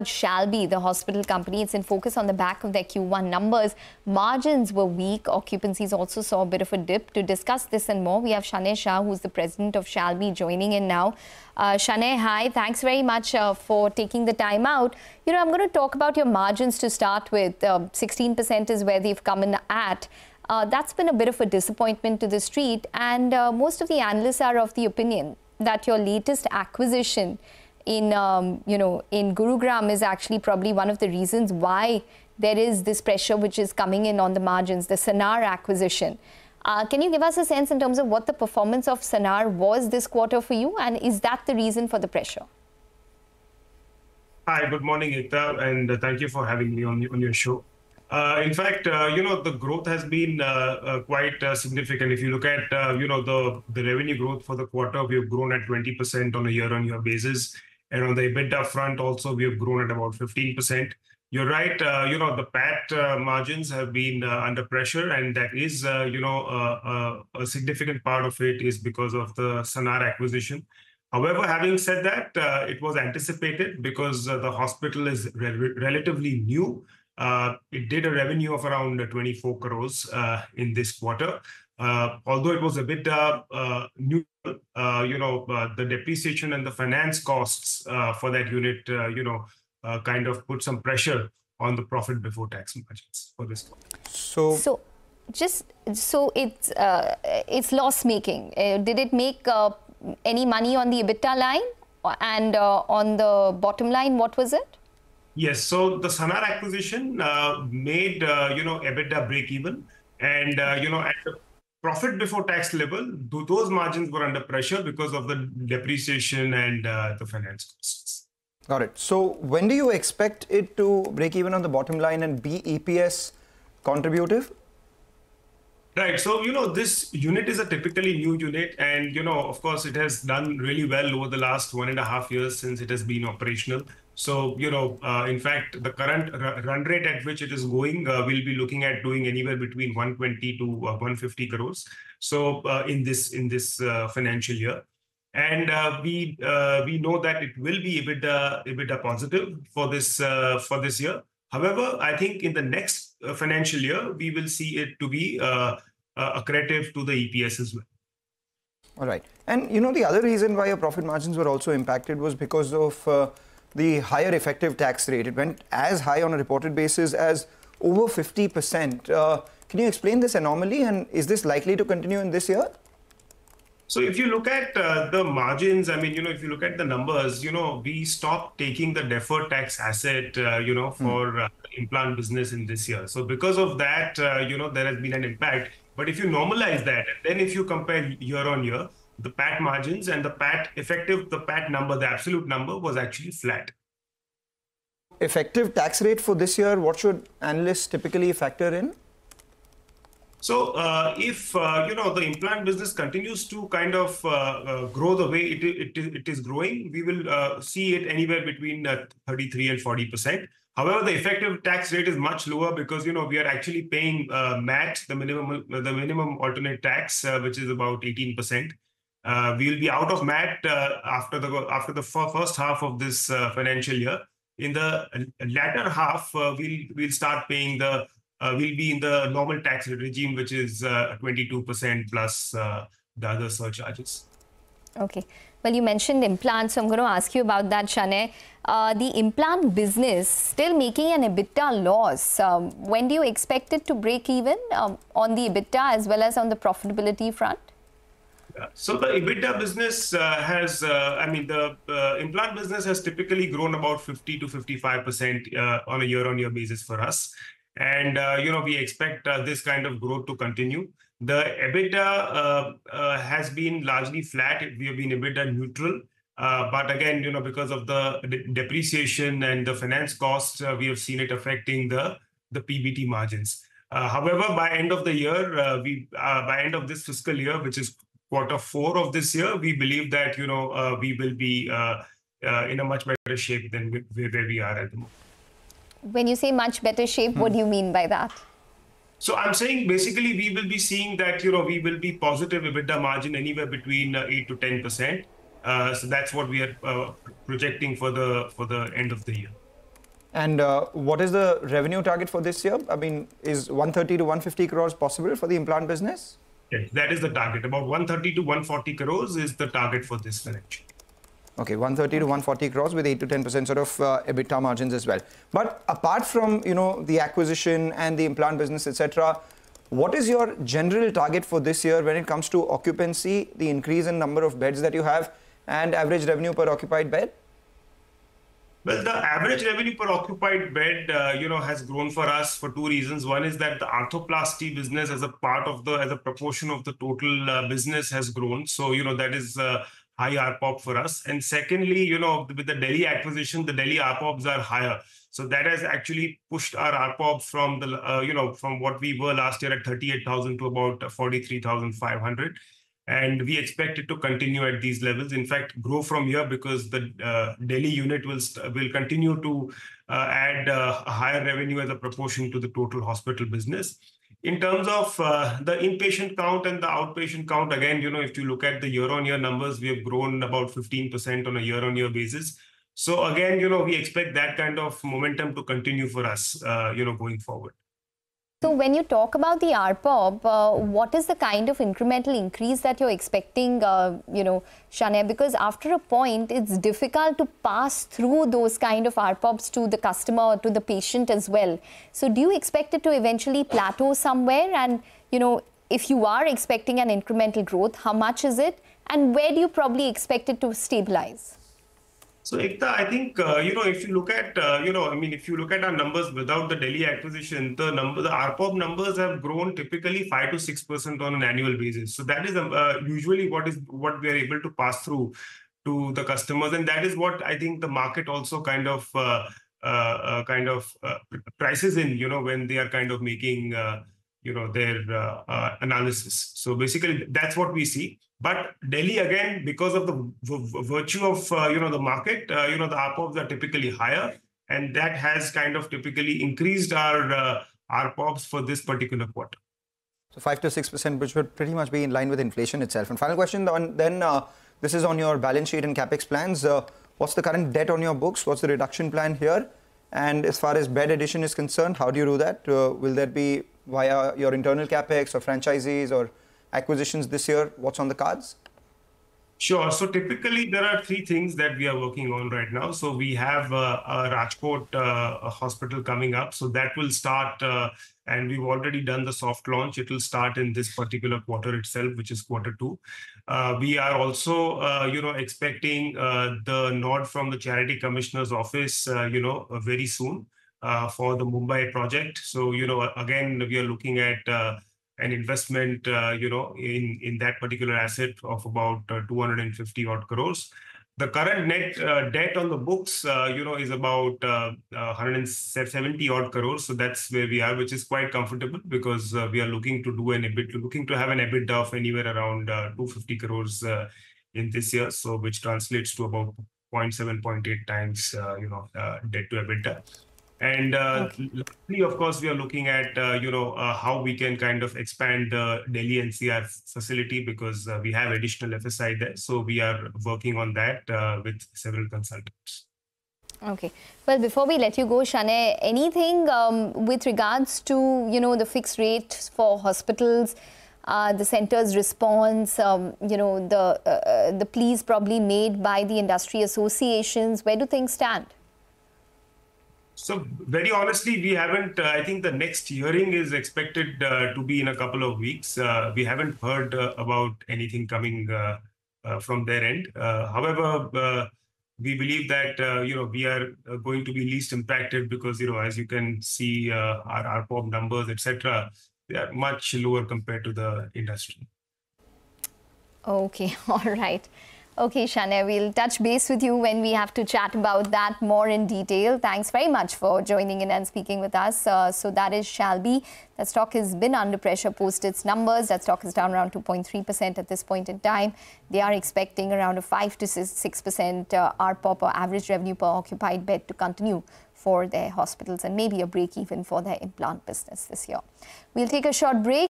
Shalby, the hospital company. It's in focus on the back of their Q1 numbers. Margins were weak. Occupancies also saw a bit of a dip. To discuss this and more, we have Shanay Shah, who's the president of Shalby, joining in now. Shanay, hi. Thanks very much for taking the time out. I'm going to talk about your margins to start with. 16% is where they've come in at. That's been a bit of a disappointment to the street. And most of the analysts are of the opinion that your latest acquisition in Gurugram is actually probably one of the reasons why there is this pressure which is coming in on the margins, the Sanar acquisition. Can you give us a sense in terms of what the performance of Sanar was this quarter for you, and is that the reason for the pressure? Hi, good morning, Ekta, and thank you for having me on your show. In fact, the growth has been quite significant. If you look at, the revenue growth for the quarter, we have grown at 20% on a year-on-year basis. And on the EBITDA front also, we have grown at about 15%. You're right, the PAT margins have been under pressure, and that is, a significant part of it is because of the Sanar acquisition. However, having said that, it was anticipated because the hospital is relatively new. It did a revenue of around 24 crores in this quarter. Although it was a bit new, the depreciation and the finance costs for that unit, kind of put some pressure on the profit before tax margins for this quarter. So it's loss making. Did it make any money on the EBITDA line, and on the bottom line, what was it? Yes, so the Sanar acquisition made EBITDA break even, and at the profit before tax level, those margins were under pressure because of the depreciation and the finance costs. Got it. So when do you expect it to break even on the bottom line and be EPS contributive? Right. So, this unit is a typically new unit, and, of course, it has done really well over the last 1.5 years since it has been operational. So, in fact, the current run rate at which it is going, we'll be looking at doing anywhere between 120 to 150 crores. So, in this financial year, and we know that it will be EBITDA positive for this year. However, I think in the next financial year, we will see it to be accretive to the EPS as well. All right. And, the other reason why your profit margins were also impacted was because of the higher effective tax rate. It went as high on a reported basis as over 50%. Can you explain this anomaly, and is this likely to continue in this year? So if you look at the margins, I mean, if you look at the numbers, we stopped taking the deferred tax asset, for implant business in this year. So because of that, there has been an impact. But if you normalize that, then if you compare year on year, the PAT margins and the PAT number, the absolute number was actually flat. Effective tax rate for this year, what should analysts typically factor in? So if the implant business continues to kind of grow the way it is growing, we will see it anywhere between 33 and 40%. However, the effective tax rate is much lower because we are actually paying MAT, the minimum alternate tax, which is about 18%. We will be out of MAT after the first half of this financial year. In the latter half, we'll start paying we'll be in the normal tax regime, which is 22% plus the other surcharges. Okay. Well, you mentioned implants, so I'm going to ask you about that, Shanay. The implant business still making an EBITDA loss. When do you expect it to break even on the EBITDA as well as on the profitability front? So the EBITDA business the implant business has typically grown about 50 to 55% on a year-on-year basis for us. And, we expect this kind of growth to continue. The EBITDA has been largely flat. We have been EBITDA neutral. But again, because of the depreciation and the finance costs, we have seen it affecting the PBT margins. However, by end of the year, by end of this fiscal year, which is Q4 of this year, we believe that, we will be in a much better shape than where we are at the moment. When you say much better shape, what do you mean by that? So I'm saying basically we will be seeing that, we will be positive EBITDA margin anywhere between 8 to 10%. So that's what we are projecting for the end of the year. And what is the revenue target for this year? I mean, is 130 to 150 crores possible for the implant business? Yes, that is the target. About 130 to 140 crores is the target for this financial. Okay, 130 to 140 crores with 8 to 10% sort of EBITDA margins as well. But apart from, the acquisition and the implant business, etc., what is your general target for this year when it comes to occupancy, the increase in number of beds that you have, and average revenue per occupied bed? Well, the average revenue per occupied bed, has grown for us for two reasons. One is that the arthroplasty business as a proportion of the total business has grown. So, that is high ARPOB for us. And secondly, with the Delhi acquisition, the Delhi ARPOBs are higher. So that has actually pushed our ARPOB from from what we were last year at 38,000 to about 43,500. And we expect it to continue at these levels. In fact, grow from here because the Delhi unit will continue to add a higher revenue as a proportion to the total hospital business. In terms of the inpatient count and the outpatient count, again, if you look at the year-on-year numbers, we have grown about 15% on a year-on-year basis. So again, we expect that kind of momentum to continue for us, going forward. So when you talk about the ARPOB, what is the kind of incremental increase that you're expecting, Shanay? Because after a point, it's difficult to pass through those kind of ARPOBs to the customer or to the patient as well. So do you expect it to eventually plateau somewhere? And, if you are expecting an incremental growth, how much is it? And where do you probably expect it to stabilize? So, Ekta, I think, if you look at, if you look at our numbers without the Delhi acquisition, the ARPOB numbers have grown typically 5 to 6% on an annual basis. So that is usually what we are able to pass through to the customers. And that is what I think the market also kind of prices in, when they are kind of making, their analysis. So basically, that's what we see. But Delhi, again, because of the virtue of, the market, the ARPOBs are typically higher. And that has kind of typically increased our ARPOBs for this particular quarter. So 5 to 6%, which would pretty much be in line with inflation itself. And final question, this is on your balance sheet and capex plans. What's the current debt on your books? What's the reduction plan here? And as far as bed addition is concerned, how do you do that? Will that be via your internal capex or franchisees or acquisitions this year? What's on the cards? Sure. So typically there are three things that we are working on right now. So we have a Rajkot hospital coming up. So that will start, and we've already done the soft launch. It will start in this particular quarter itself, which is Q2. We are also, expecting the nod from the Charity Commissioner's office, very soon for the Mumbai project. So, again, we are looking at an investment, in that particular asset of about 250 odd crores. The current net debt on the books, is about 170 odd crores. So that's where we are, which is quite comfortable because we are looking to have an EBITDA of anywhere around 250 crores in this year. So which translates to about 0.7, 0.8 times, debt to EBITDA. And lastly, of course, we are looking at, how we can kind of expand the Delhi NCR facility because we have additional FSI there. So we are working on that with several consultants. Okay. Well, before we let you go, Shanay, anything with regards to, the fixed rate for hospitals, the centre's response, the pleas probably made by the industry associations, where do things stand? So very honestly, we haven't, I think the next hearing is expected to be in a couple of weeks. We haven't heard about anything coming from their end. However, we believe that, we are going to be least impacted because, as you can see, our ARPOB numbers, etc., they are much lower compared to the industry. Okay, all right. Okay, Shanay, we'll touch base with you when we have to chat about that more in detail. Thanks very much for joining in and speaking with us. So that is Shalby. That stock has been under pressure post its numbers. That stock is down around 2.3% at this point in time. They are expecting around a 5 to 6% ARPOB or average revenue per occupied bed to continue for their hospitals and maybe a break even for their implant business this year. We'll take a short break.